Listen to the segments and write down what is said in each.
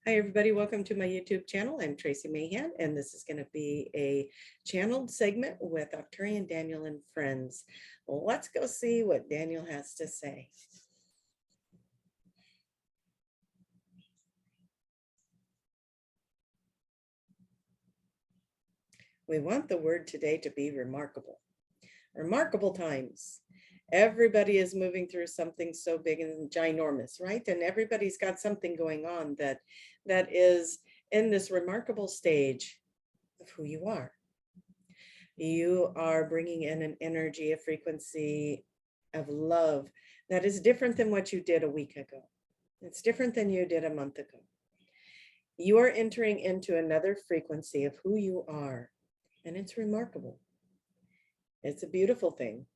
Hi, everybody. Welcome to my YouTube channel. I'm Tracie Mahan, and this is going to be a channeled segment with Arcturian, Daniel, and friends. Well, let's go see what Daniel has to say. We want the word today to be remarkable. Remarkable times. Everybody is moving through something so big and ginormous, right? And everybody's got something going on that is in this remarkable stage of who you are. You are bringing in an energy, a frequency of love that is different than what you did a week ago. It's different than you did a month ago. You are entering into another frequency of who you are, and it's remarkable. It's a beautiful thing.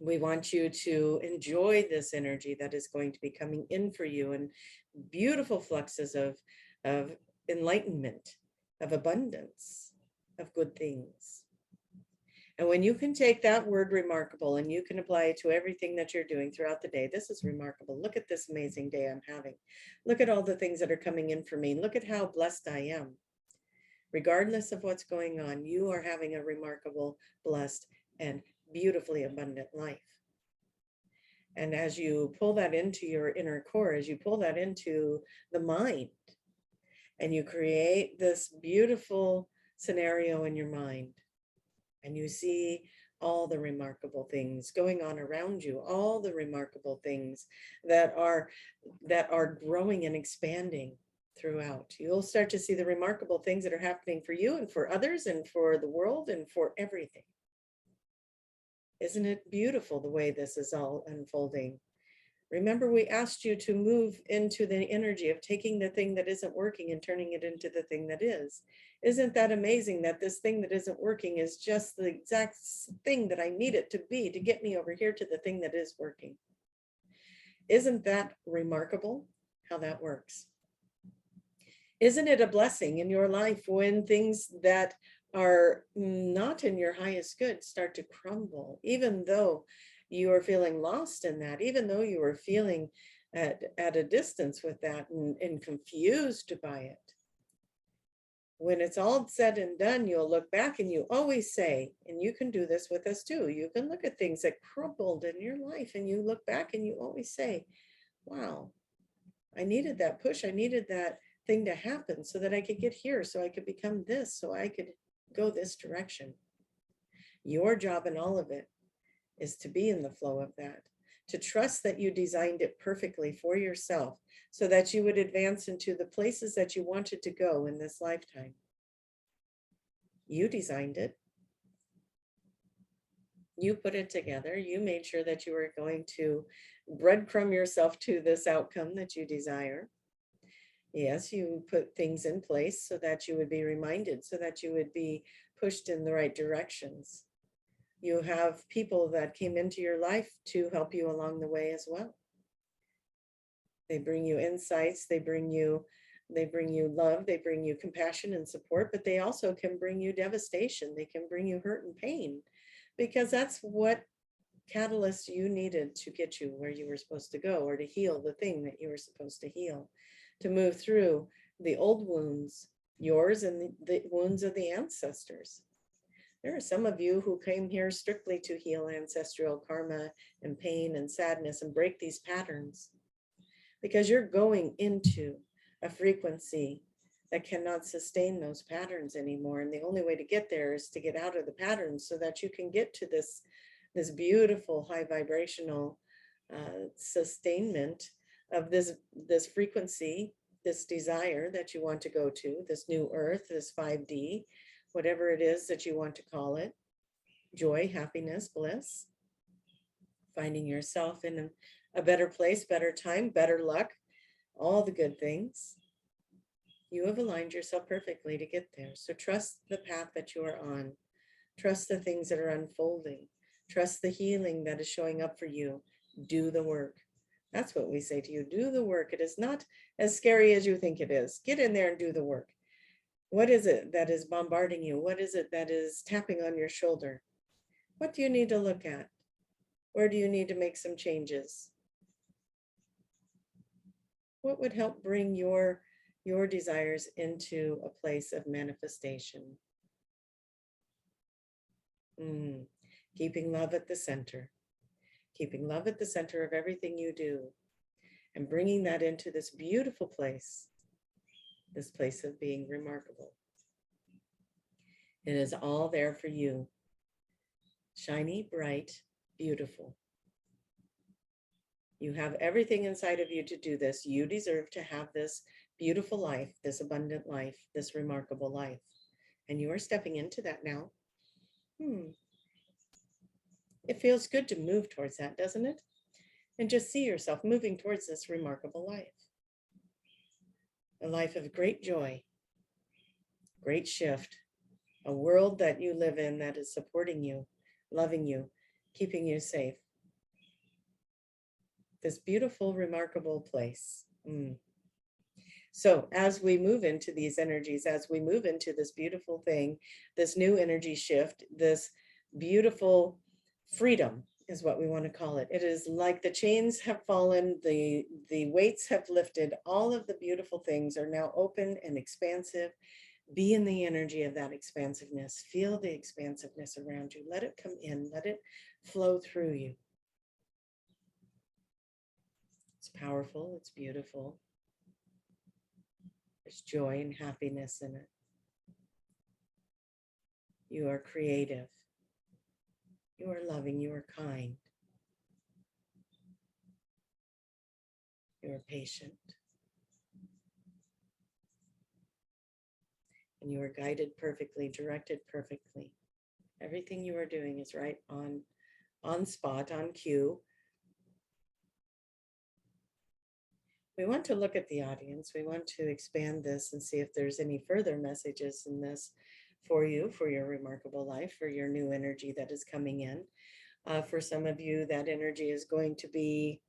We want you to enjoy this energy that is going to be coming in for you, and beautiful fluxes of enlightenment, of abundance, of good things. And when you can take that word remarkable and you can apply it to everything that you're doing throughout the day, this is remarkable. Look at this amazing day I'm having. Look at all the things that are coming in for me. Look at how blessed I am. Regardless of what's going on, you are having a remarkable, blessed, and beautifully abundant life. And as you pull that into your inner core, as you pull that into the mind, and you create this beautiful scenario in your mind, and you see all the remarkable things going on around you, all the remarkable things that are growing and expanding throughout. You'll start to see the remarkable things that are happening for you and for others and for the world and for everything. Isn't it beautiful the way this is all unfolding? Remember, we asked you to move into the energy of taking the thing that isn't working and turning it into the thing that is. Isn't that amazing that this thing that isn't working is just the exact thing that I need it to be to get me over here to the thing that is working? Isn't that remarkable how that works? Isn't it a blessing in your life when things that are not in your highest good start to crumble, even though you are feeling lost in that, even though you are feeling at a distance with that and confused by it? When it's all said and done, you'll look back and you always say, and you can do this with us too, you can look at things that crumbled in your life and you look back and you always say, wow, I needed that push. I needed that thing to happen so that I could get here, so I could become this, so I could go this direction. Your job in all of it is to be in the flow of that, to trust that you designed it perfectly for yourself so that you would advance into the places that you wanted to go in this lifetime. You designed it. You put it together. You made sure that you were going to breadcrumb yourself to this outcome that you desire. Yes, you put things in place so that you would be reminded, so that you would be pushed in the right directions. You have people that came into your life to help you along the way as well. They bring you insights, they bring you love, they bring you compassion and support, but they also can bring you devastation. They can bring you hurt and pain, because that's what catalyst you needed to get you where you were supposed to go, or to heal the thing that you were supposed to heal, to move through the old wounds, yours and the wounds of the ancestors. There are some of you who came here strictly to heal ancestral karma and pain and sadness and break these patterns, because you're going into a frequency that cannot sustain those patterns anymore. And the only way to get there is to get out of the patterns so that you can get to this beautiful high vibrational sustainment of this frequency, this desire that you want to go to, this new earth, this 5D, whatever it is that you want to call it, joy, happiness, bliss, finding yourself in a better place, better time, better luck, all the good things. You have aligned yourself perfectly to get there. So trust the path that you are on. Trust the things that are unfolding. Trust the healing that is showing up for you. Do the work. That's what we say to you. Do the work. It is not as scary as you think it is. Get in there and do the work. What is it that is bombarding you? What is it that is tapping on your shoulder? What do you need to look at? Where do you need to make some changes? What would help bring your desires into a place of manifestation? Keeping love at the center. Keeping love at the center of everything you do, and bringing that into this beautiful place, this place of being remarkable. It is all there for you. Shiny, bright, beautiful. You have everything inside of you to do this. You deserve to have this beautiful life, this abundant life, this remarkable life. And you are stepping into that now. It feels good to move towards that, doesn't it? And just see yourself moving towards this remarkable life. A life of great joy, great shift, a world that you live in that is supporting you, loving you, keeping you safe. This beautiful, remarkable place. So as we move into these energies, as we move into this beautiful thing, this new energy shift, this beautiful freedom is what we want to call it. It is like the chains have fallen, the weights have lifted, all of the beautiful things are now open and expansive. Be in the energy of that expansiveness. Feel the expansiveness around you. Let it come in, let it flow through you. It's powerful, it's beautiful. There's joy and happiness in it. You are creative. You are loving, you are kind. You are patient. And you are guided perfectly, directed perfectly. Everything you are doing is right on spot, on cue. We want to look at the audience. We want to expand this and see if there's any further messages in this for you, for your remarkable life, for your new energy that is coming in. For some of you, that energy is going to be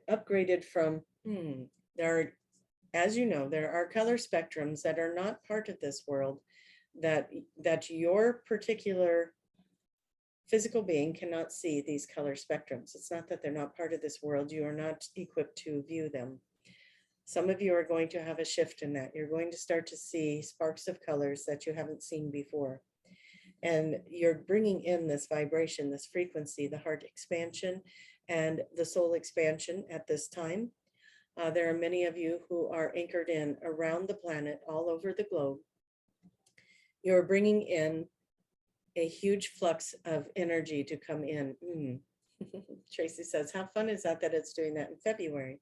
upgraded from, there are, as you know, there are color spectrums that are not part of this world, that your particular physical being cannot see these color spectrums. It's not that they're not part of this world. You are not equipped to view them. Some of you are going to have a shift in that. You're going to start to see sparks of colors that you haven't seen before. And you're bringing in this vibration, this frequency, the heart expansion and the soul expansion at this time. There are many of you who are anchored in around the planet, all over the globe. You're bringing in a huge flux of energy to come in. Tracie says, how fun is that it's doing that in February,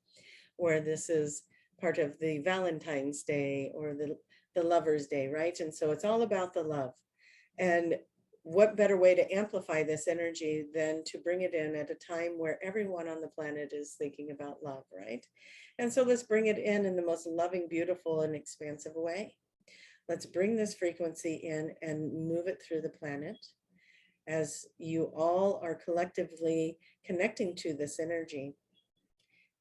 where this is part of the Valentine's Day or the Lover's Day, right? And so it's all about the love. And what better way to amplify this energy than to bring it in at a time where everyone on the planet is thinking about love, right? And so let's bring it in the most loving, beautiful, and expansive way. Let's bring this frequency in and move it through the planet as you all are collectively connecting to this energy.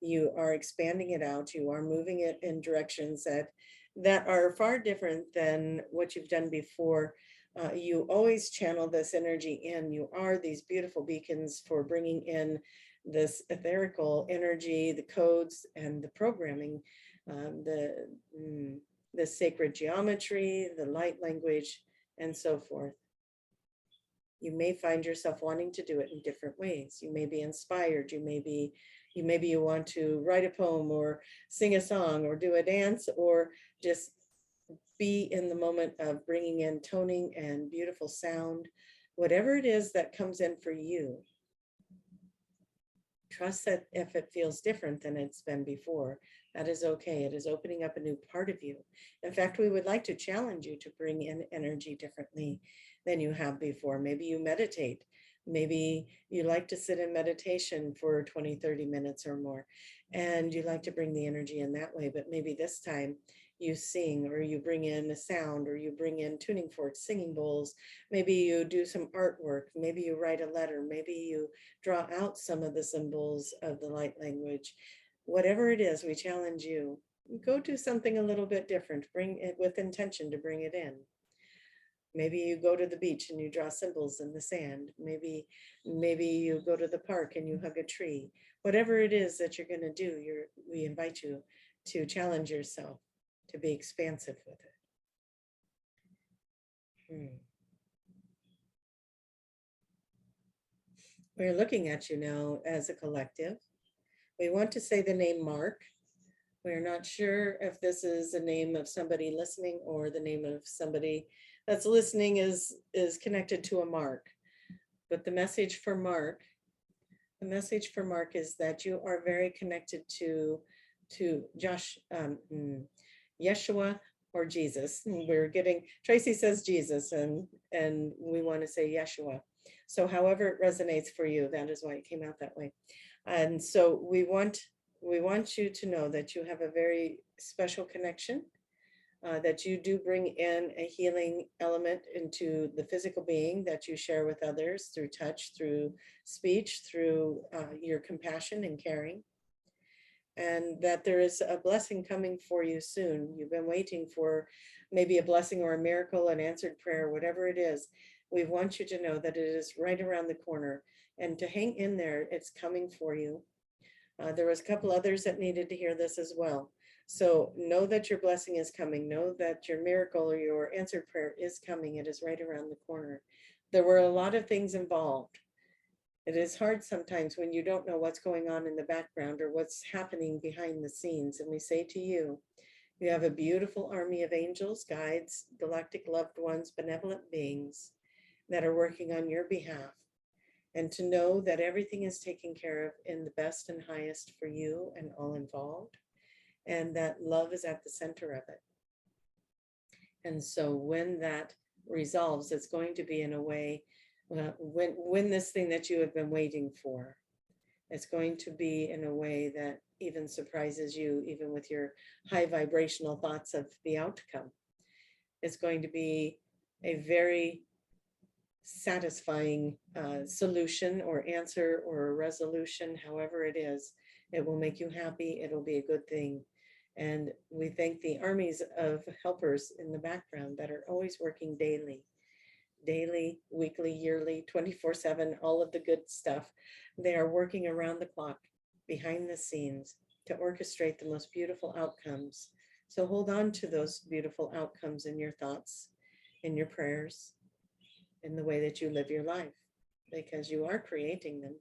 You are expanding it out. You are moving it in directions that are far different than what you've done before. You always channel this energy in. You are these beautiful beacons for bringing in this etherical energy, the codes and the programming, the sacred geometry, the light language, and so forth. You may find yourself wanting to do it in different ways. You may be inspired. Maybe you want to write a poem or sing a song or do a dance or just be in the moment of bringing in toning and beautiful sound. Whatever it is that comes in for you, trust that if it feels different than it's been before, that is okay. It is opening up a new part of you. In fact, we would like to challenge you to bring in energy differently than you have before. Maybe you meditate. Maybe you like to sit in meditation for 20, 30 minutes or more, and you like to bring the energy in that way. But maybe this time you sing, or you bring in a sound, or you bring in tuning forks, singing bowls. Maybe you do some artwork. Maybe you write a letter. Maybe you draw out some of the symbols of the light language. Whatever it is, we challenge you. Go do something a little bit different. Bring it with intention to bring it in. Maybe you go to the beach and you draw symbols in the sand. Maybe you go to the park and you hug a tree. whatever it is that you're going to do, we invite you to challenge yourself, to be expansive with it. We're looking at you now as a collective. We want to say the name Mark. We're not sure if this is a name of somebody listening or the name of somebody that's listening is connected to a Mark. But the message for Mark is that you are very connected to Yeshua or Jesus. We're getting, Tracie says Jesus, and we want to say Yeshua. So however it resonates for you, that is why it came out that way. And so we want you to know that you have a very special connection, that you do bring in a healing element into the physical being that you share with others through touch, through speech, through your compassion and caring. And that there is a blessing coming for you soon. You've been waiting for maybe a blessing or a miracle, an answered prayer, whatever it is. We want you to know that it is right around the corner, and to hang in there. It's coming for you. There was a couple others that needed to hear this as well. So know that your blessing is coming. Know that your miracle or your answered prayer is coming. It is right around the corner. There were a lot of things involved. It is hard sometimes when you don't know what's going on in the background or what's happening behind the scenes. And we say to you, you have a beautiful army of angels, guides, galactic loved ones, benevolent beings that are working on your behalf. And to know that everything is taken care of in the best and highest for you and all involved, and that love is at the center of it. And so when that resolves, it's going to be in a way, when this thing that you have been waiting for, it's going to be in a way that even surprises you, even with your high vibrational thoughts of the outcome. It's going to be a very satisfying solution or answer or a resolution, however it is. It will make you happy. It'll be a good thing. And we thank the armies of helpers in the background that are always working daily, weekly, yearly, 24/7, all of the good stuff. They are working around the clock behind the scenes to orchestrate the most beautiful outcomes. So hold on to those beautiful outcomes in your thoughts, in your prayers, in the way that you live your life, because you are creating them.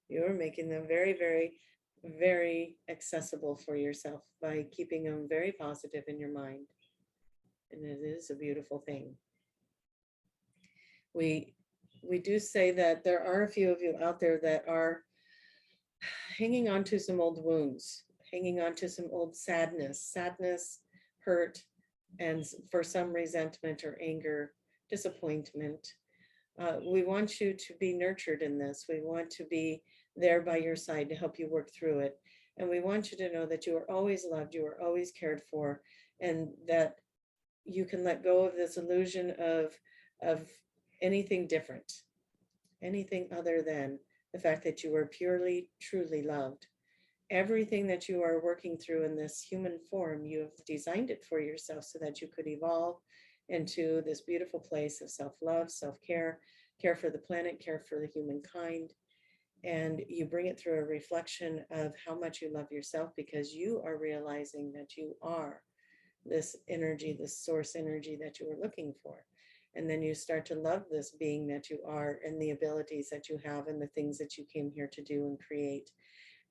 You are making them very, very, very accessible for yourself by keeping them very positive in your mind. And it is a beautiful thing. We do say that there are a few of you out there that are hanging on to some old wounds, hanging on to some old sadness, hurt, and for some resentment or anger, disappointment. We want you to be nurtured in this. We want to be there by your side to help you work through it. And we want you to know that you are always loved, you are always cared for, and that you can let go of this illusion of anything different, anything other than the fact that you are purely, truly loved. Everything that you are working through in this human form, you have designed it for yourself so that you could evolve into this beautiful place of self-love, self-care, care for the planet, care for the humankind. And you bring it through a reflection of how much you love yourself, because you are realizing that you are this energy, this source energy that you were looking for. And then you start to love this being that you are and the abilities that you have and the things that you came here to do and create.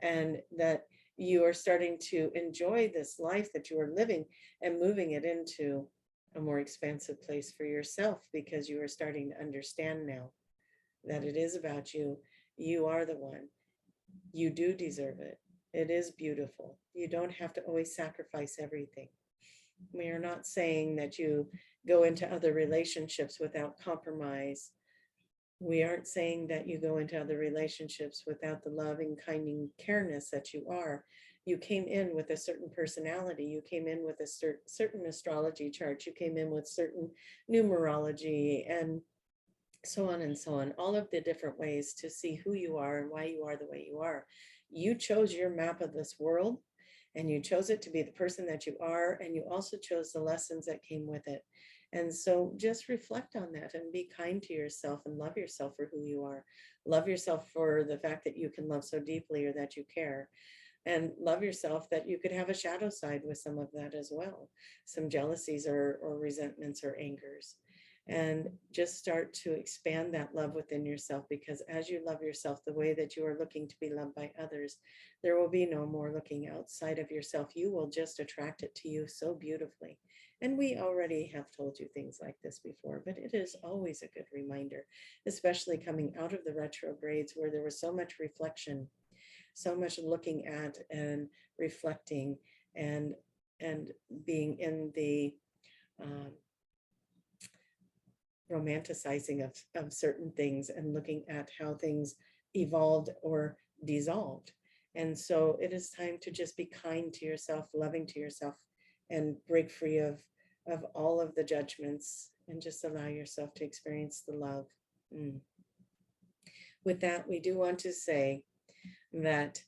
And that you are starting to enjoy this life that you are living and moving it into a more expansive place for yourself, because you are starting to understand now that it is about you. You are the one. You do deserve it. It is beautiful. You don't have to always sacrifice everything. We are not saying that you go into other relationships without compromise. We aren't saying that you go into other relationships without the loving, kinding careness that you are. You came in with a certain personality. You came in with a certain astrology chart. You came in with certain numerology and so on and so on. All of the different ways to see who you are and why you are the way you are. You chose your map of this world, and you chose it to be the person that you are, and you also chose the lessons that came with it. And so just reflect on that and be kind to yourself and love yourself for who you are. Love yourself for the fact that you can love so deeply or that you care. And love yourself that you could have a shadow side with some of that as well, some jealousies or resentments or angers. And just start to expand that love within yourself, because as you love yourself the way that you are looking to be loved by others, there will be no more looking outside of yourself. You will just attract it to you so beautifully. And we already have told you things like this before, but it is always a good reminder, especially coming out of the retrogrades where there was so much reflection, so much looking at and reflecting and being in the romanticizing of certain things and looking at how things evolved or dissolved. And so it is time to just be kind to yourself, loving to yourself, and break free of all of the judgments and just allow yourself to experience the love. With that, we do want to say that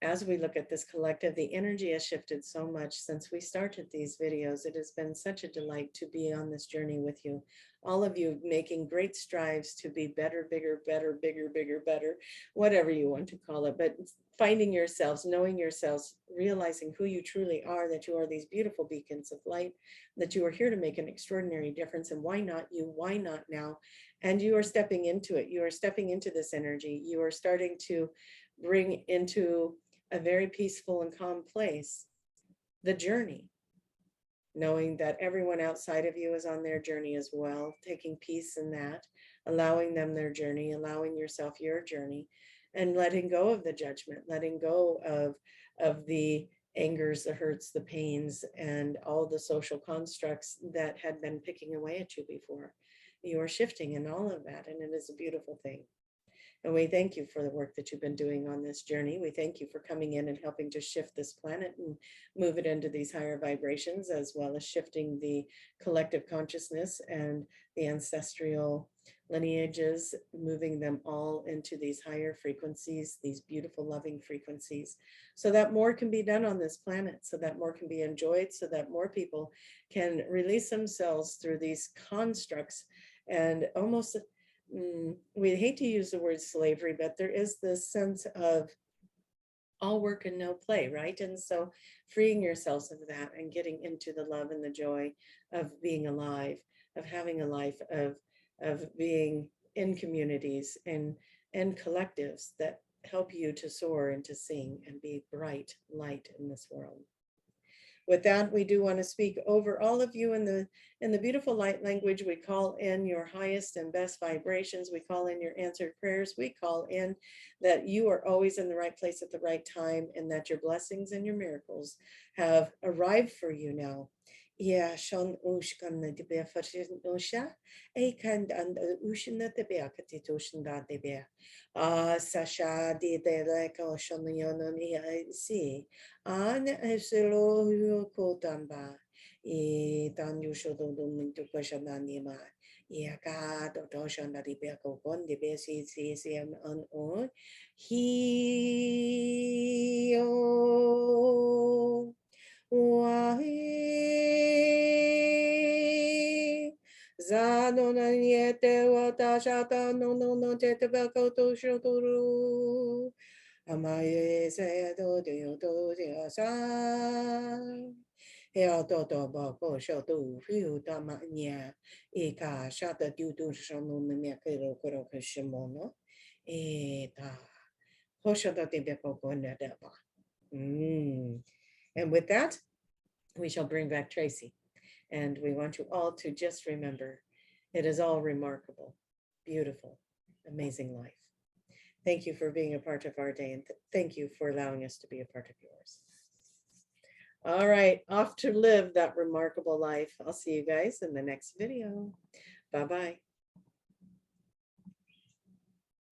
as we look at this collective, the energy has shifted so much since we started these videos. It has been such a delight to be on this journey with you. All of you making great strides to be better, bigger, better, bigger, bigger, better, whatever you want to call it. But finding yourselves, knowing yourselves, realizing who you truly are, that you are these beautiful beacons of light, that you are here to make an extraordinary difference. And why not you? Why not now? And you are stepping into it. You are stepping into this energy. You are starting to bring into a very peaceful and calm place the journey, knowing that everyone outside of you is on their journey as well, taking peace in that, allowing them their journey, allowing yourself your journey, and letting go of the judgment, letting go of the angers, the hurts, the pains, and all the social constructs that had been picking away at you before. You are shifting in all of that, and it is a beautiful thing. And we thank you for the work that you've been doing on this journey. We thank you for coming in and helping to shift this planet and move it into these higher vibrations, as well as shifting the collective consciousness and the ancestral lineages, moving them all into these higher frequencies, these beautiful, loving frequencies, so that more can be done on this planet, so that more can be enjoyed, so that more people can release themselves through these constructs and almost we hate to use the word slavery, but there is this sense of all work and no play, right? And so freeing yourselves of that and getting into the love and the joy of being alive, of having a life, of being in communities and collectives that help you to soar and to sing and be bright light in this world. With that, we do want to speak over all of you in the beautiful light language. We call in your highest and best vibrations. We call in your answered prayers. We call in that you are always in the right place at the right time, and that your blessings and your miracles have arrived for you now. Ja, schon kan de be fashion osha, kan and ushna de be akatitushn da de be. Sasha de like ocean yononi see. An eselo kotamba. Dan you should do to question anima. Ka to ocean that the be kon de be see on he Zano na yete wata shata no tete bako to shoturu. Amaye se do de sa. Heo to bako shotu fiu tama nya. Eka shata do shono me kero koro kashimono. Ta. Hoshota de bako konda deba. And with that, we shall bring back Tracie. And we want you all to just remember, it is all remarkable, beautiful, amazing life. Thank you for being a part of our day, and thank you for allowing us to be a part of yours. All right, off to live that remarkable life. I'll see you guys in the next video. Bye-bye.